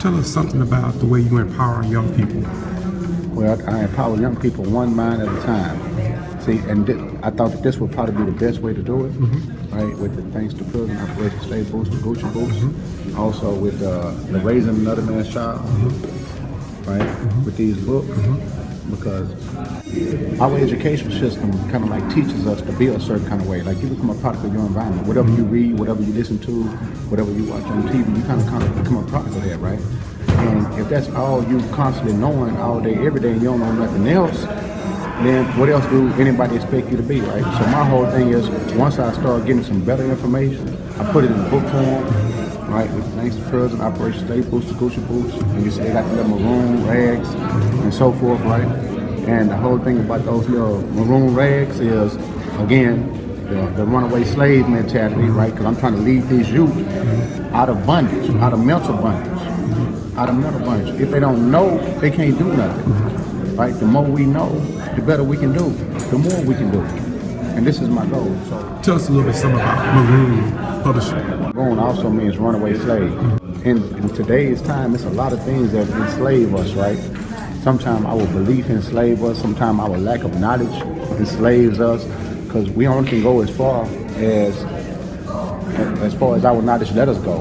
Tell us something about the way you empower young people. Well, I empower young people one mind at a time. See, and I thought that this would probably be the best way to do it, right? With the thanks to Prison Operation Slave Boost, the Gucci Boost, also with the Raising Another Man's Child, right? With these books, because our education system kind of like teaches us to be a certain kind of way. Like you become a product of your environment. Whatever you read, whatever you listen to, whatever you watch on TV, you kind of become a product of that, right? And if that's all you constantly knowing all day, every day, and you don't know nothing else, then what else do anybody expect you to be, right? So my whole thing is, once I start getting some better information, I put it in book form, right? With thanks to Prison Operation Slave Boost, the Gucci Boost, and you see they got the little maroon rags and so forth, right? And the whole thing about those little maroon rags is, again, the runaway slave mentality, right? Because I'm trying to lead these youth out of bondage, out of mental bondage, out of mental bondage. If they don't know, they can't do nothing, right? The more we know, the better we can do, the more we can do. And this is my goal. So Tell us a little bit something about Maroon Publishing. Maroon also means runaway slave. In today's time, it's a lot of things that enslave us, right? Sometimes our belief enslaves us, sometimes our lack of knowledge enslaves us, because we only can go as far as our knowledge let us go.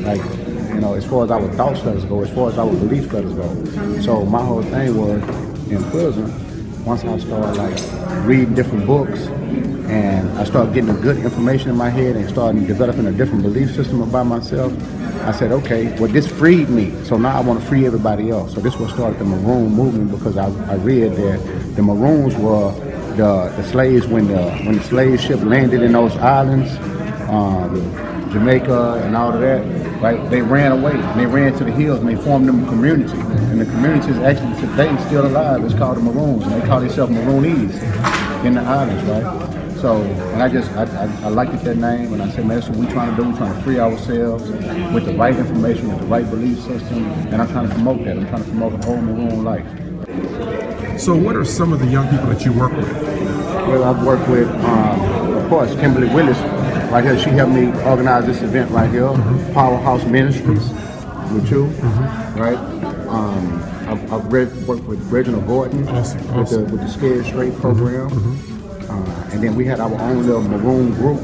Like, you know, as far as our thoughts let us go, as far as our beliefs let us go. So my whole thing was, in prison, once I started like reading different books and I started getting the good information in my head and started developing a different belief system about myself, I said, okay, well, this freed me, so now I want to free everybody else. So this was started the Maroon movement, because I read that the Maroons were the slaves when the slave ship landed in those islands, Jamaica and all of that, right? They ran away and they ran to the hills and they formed them a community. And the community is actually today still alive. It's called the Maroons, and they call themselves Maroonese in the islands, right? So, and I liked that name, and I said, man, that's what we're trying to do. We're trying to free ourselves with the right information, with the right belief system, and I'm trying to promote that. I'm trying to promote a whole Maroon life. So what are some of the young people that you work with? Well, I've worked with, of course, Kimberly Willis, right here. She helped me organize this event right here, Powerhouse Ministries, with you, right? I've worked with Reginald Gordon with the Scared Straight program. And then we had our own little Maroon group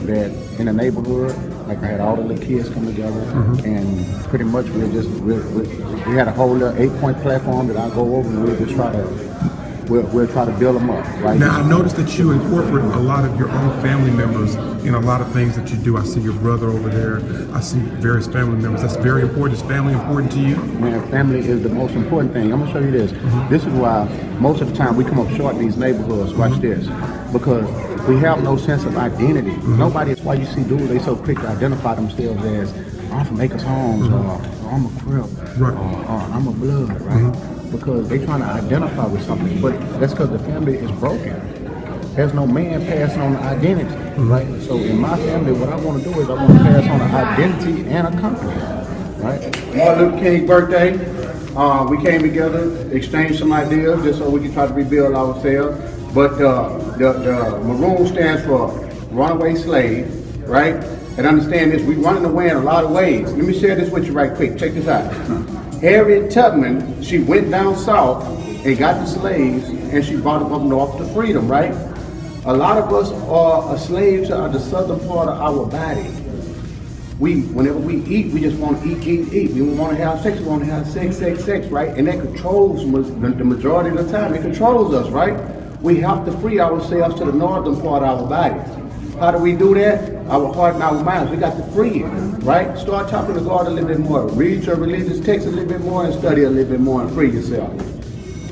that in the neighborhood, like I had all the little kids come together, and pretty much we had a whole little 8-point platform that I go over, and we'll just try to build them up. Right now, I noticed that you incorporate a lot of your own family members in a lot of things that you do. I see your brother over there. I see various family members. That's very important. Is family important to you? Man, family is the most important thing. I'm gonna show you this. This is why most of the time we come up short in these neighborhoods. Watch this, because we have no sense of identity. Nobody. That's why you see dudes, they so quick to identify themselves as, I'm from Acres Homes, or I'm a Crip, or I'm a Blood, right? Because they're trying to identify with something, but that's because the family is broken. There's no man passing on the identity, right? So in my family, what I want to do is I want to pass on an identity and a company, right? Martin Luther King's birthday, we came together, exchanged some ideas just so we can try to rebuild ourselves. But the Maroon stands for runaway slave, right? And understand this, we running away in a lot of ways. Let me share this with you right quick. Check this out. Harriet Tubman, she went down south and got the slaves, and she brought them up north to freedom, right? A lot of us are a slave to the southern part of our body. Whenever we eat, we just want to eat. We want to have sex, we want to have sex, right? And that controls the majority of the time. It controls us, right? We have to free ourselves to the northern part of our bodies. How do we do that? Our heart and our minds. We got to free it, right? Start talking to God a little bit more. Read your religious text a little bit more and study a little bit more and free yourself.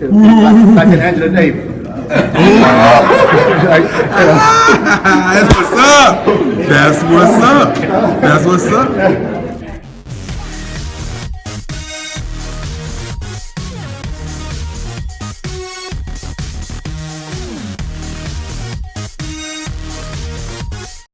Like an Angela Davis. That's what's up. That's what's up. That's what's up.